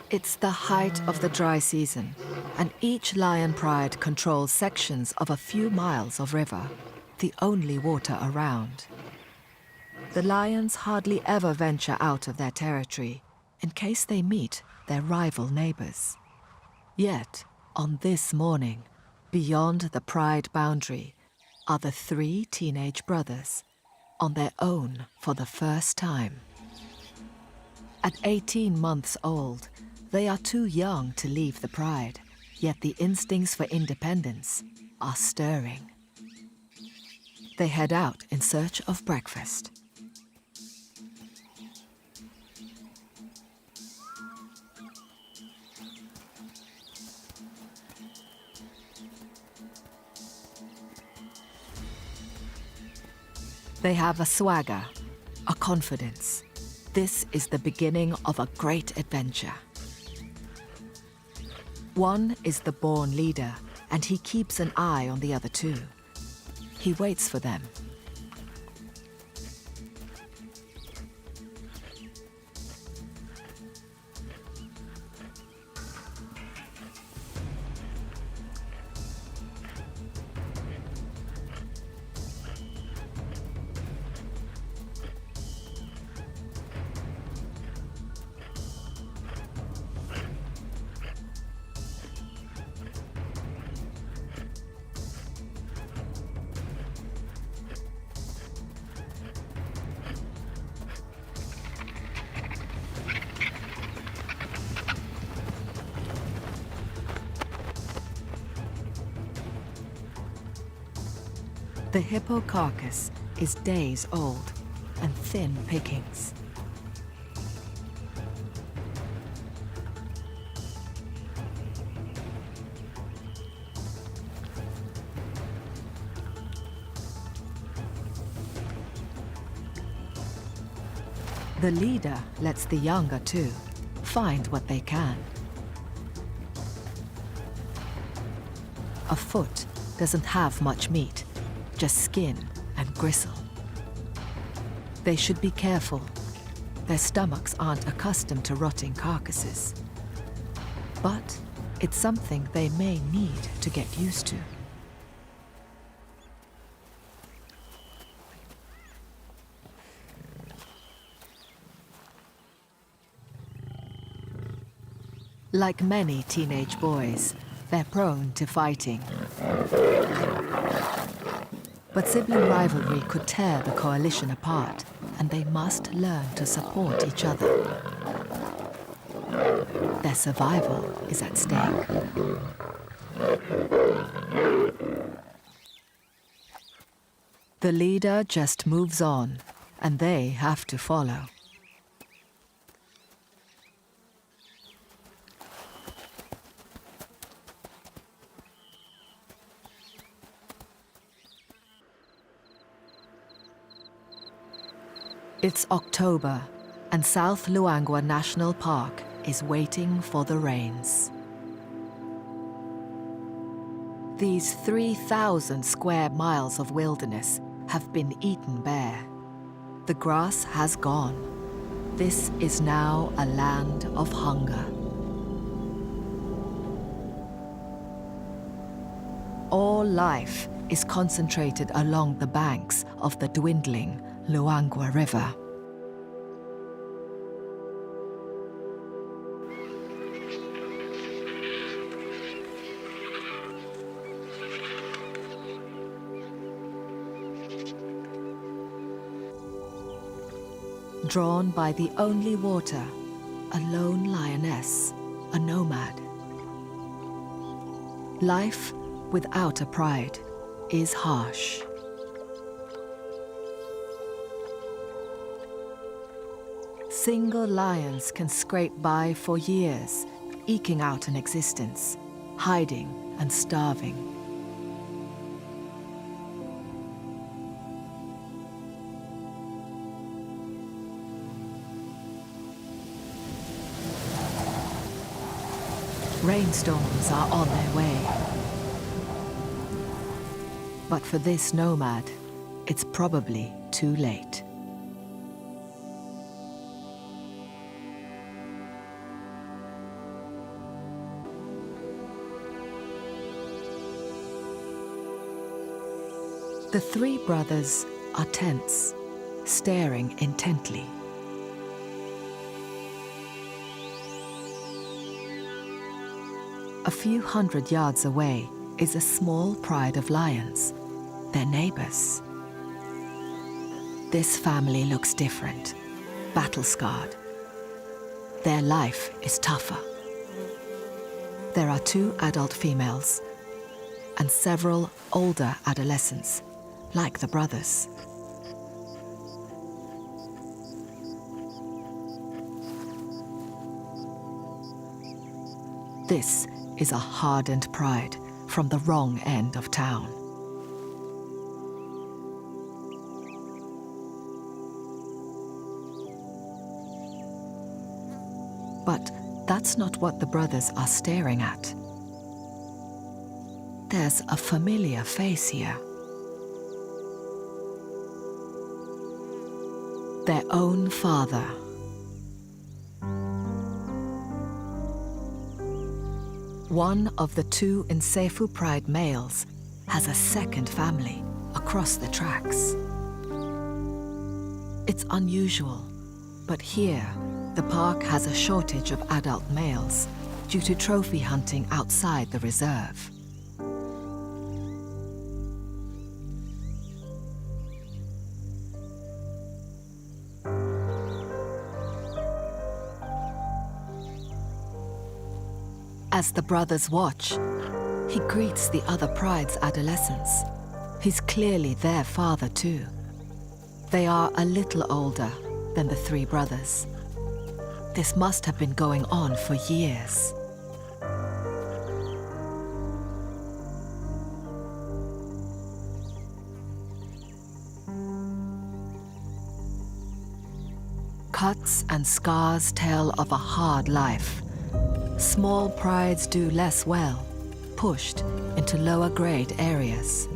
It's the height of the dry season, and each lion pride controls sections of a few miles of river, the only water around. The lions hardly ever venture out of their territory in case they meet their rival neighbors. Yet, on this morning, beyond the pride boundary, are the three teenage brothers, on their own for the first time. At 18 months old, they are too young to leave the pride, yet the instincts for independence are stirring. They head out in search of breakfast. They have a swagger, a confidence. This is the beginning of a great adventure. One is the born leader, and he keeps an eye on the other two. He waits for them. The hippo carcass is days old and thin pickings. The leader lets the younger two find what they can. A foot doesn't have much meat, just skin and gristle. They should be careful. Their stomachs aren't accustomed to rotting carcasses. But it's something they may need to get used to. Like many teenage boys, they're prone to fighting. But sibling rivalry could tear the coalition apart, and they must learn to support each other. Their survival is at stake. The leader just moves on, and they have to follow. It's October, and South Luangwa National Park is waiting for the rains. These 3,000 square miles of wilderness have been eaten bare. The grass has gone. This is now a land of hunger. All life is concentrated along the banks of the dwindling Luangwa River. Drawn by the only water, a lone lioness, a nomad. Life without a pride is harsh. Single lions can scrape by for years, eking out an existence, hiding and starving. Rainstorms are on their way. But for this nomad, it's probably too late. The three brothers are tense, staring intently. A few hundred yards away is a small pride of lions, their neighbors. This family looks different, battle-scarred. Their life is tougher. There are 2 adult females and several older adolescents, like the brothers. This is a hardened pride from the wrong end of town. But that's not what the brothers are staring at. There's a familiar face here. Their own father. One of the 2 Nsefu pride males has a second family across the tracks. It's unusual, but here, the park has a shortage of adult males due to trophy hunting outside the reserve. As the brothers watch, he greets the other pride's adolescents. He's clearly their father too. They are a little older than the 3 brothers. This must have been going on for years. Cuts and scars tell of a hard life. Small prides do less well, pushed into lower grade areas.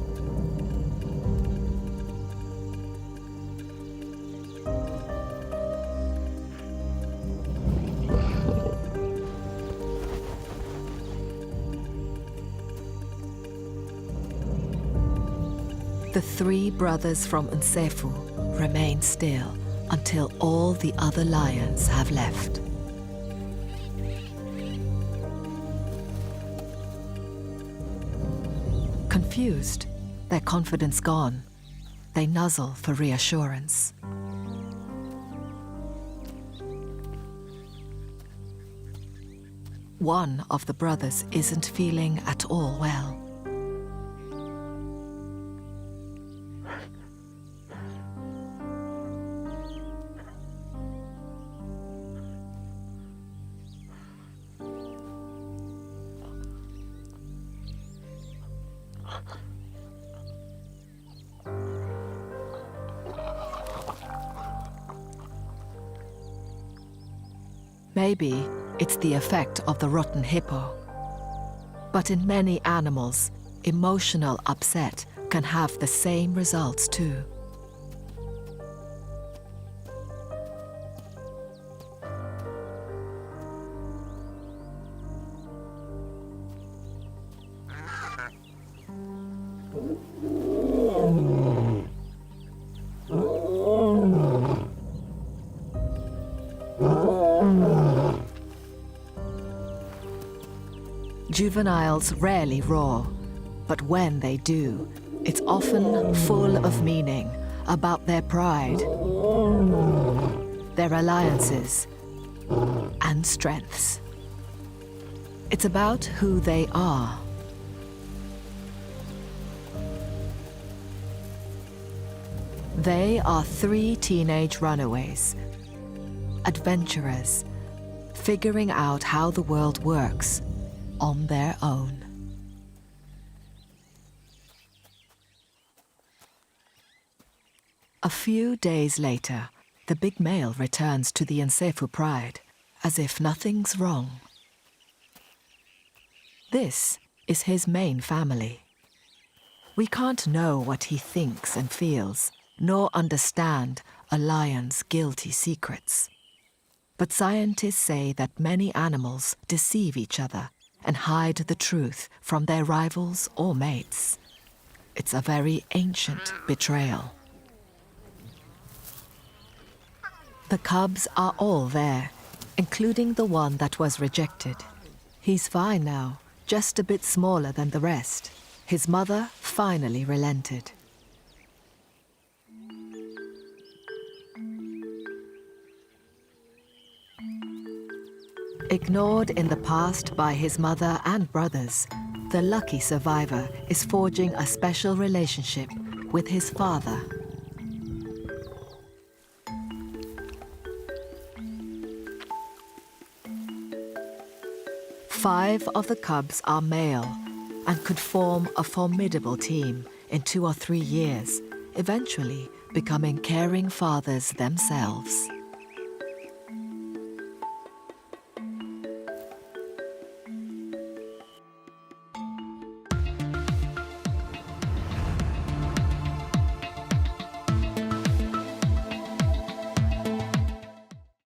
The 3 brothers from Nsefu remain still until all the other lions have left. Confused, their confidence gone, they nuzzle for reassurance. One of the brothers isn't feeling at all well. Maybe it's the effect of the rotten hippo. But in many animals, emotional upset can have the same results too. Juveniles rarely roar, but when they do, it's often full of meaning about their pride, their alliances, and strengths. It's about who they are. They are 3 teenage runaways, adventurers, figuring out how the world works on their own. A few days later, the big male returns to the Nsefu pride, as if nothing's wrong. This is his main family. We can't know what he thinks and feels, nor understand a lion's guilty secrets. But scientists say that many animals deceive each other and hide the truth from their rivals or mates. It's a very ancient betrayal. The cubs are all there, including the one that was rejected. He's fine now, just a bit smaller than the rest. His mother finally relented. Ignored in the past by his mother and brothers, the lucky survivor is forging a special relationship with his father. Five of the cubs are male and could form a formidable team in 2 or 3 years, eventually becoming caring fathers themselves.